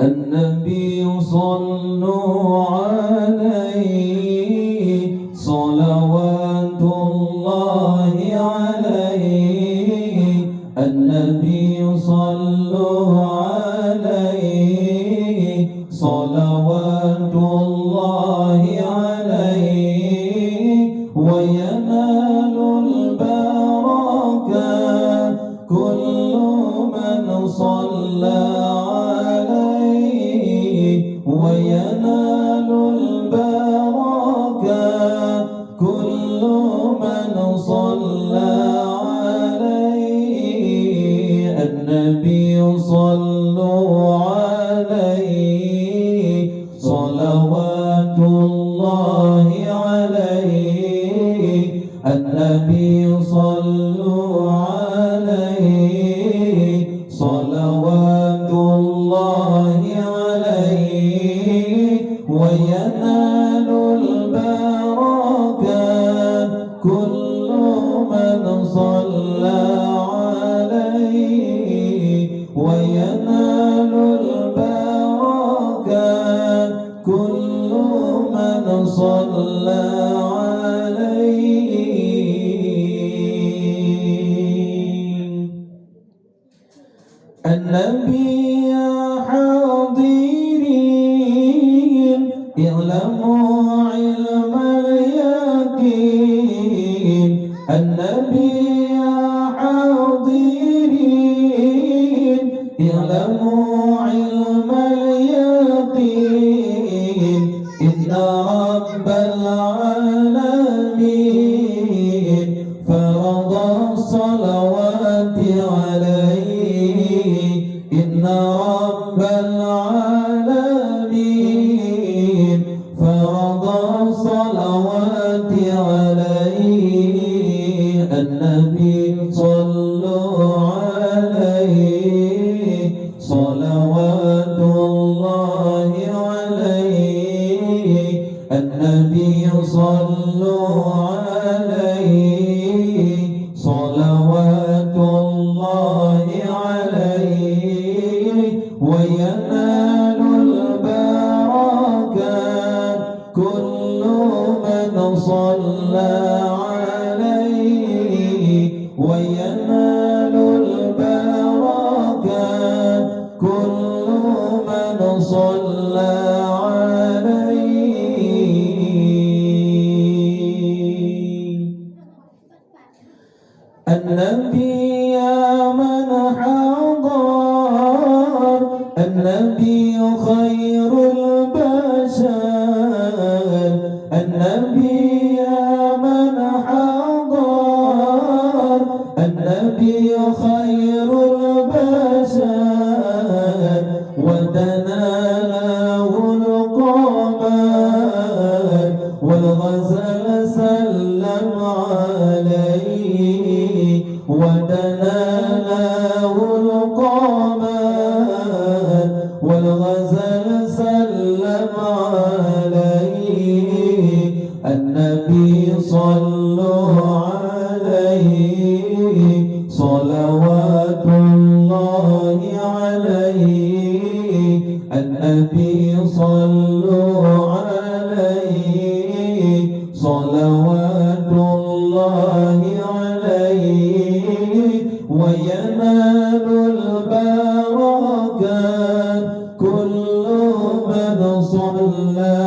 النبي صلوا عليه صلوات الله عليه النبي صلوا عليه صلوات الله عليه وينال البركة كل من صلى وينال البركة كل من صلى عليه النبي صلوا عليه صلوات الله عليه النبي صلوا عليه صلوات الله عليه وينال البركة كل من صلى عليه وينال البركة كل من صلى عليه النبي يا حاضرين اعلموا علم اليقين النبي يا حاضرين اعلموا علم اليقين إن رب العالمين فرض الصلوات عليه إن رب العالمين فرض الصلوات عليه النبي صلوا عليه صلوات الله عليه النبي صلوا عليه صلوات الله عليه وينال البركة كل من صلى عليه وينال البركة كل من صلى عليه النبي يا من حضر النبي خير البشر النبي يا من حضر النبي خير البشر ودنا له القمر والغزل سلم عليه ودنا له القمر والغزل سلم عليه النبي صلوا عليه صلوات الله عليه النبي صلوا عليه صلوات الله عليه وينال البركة كل من صلى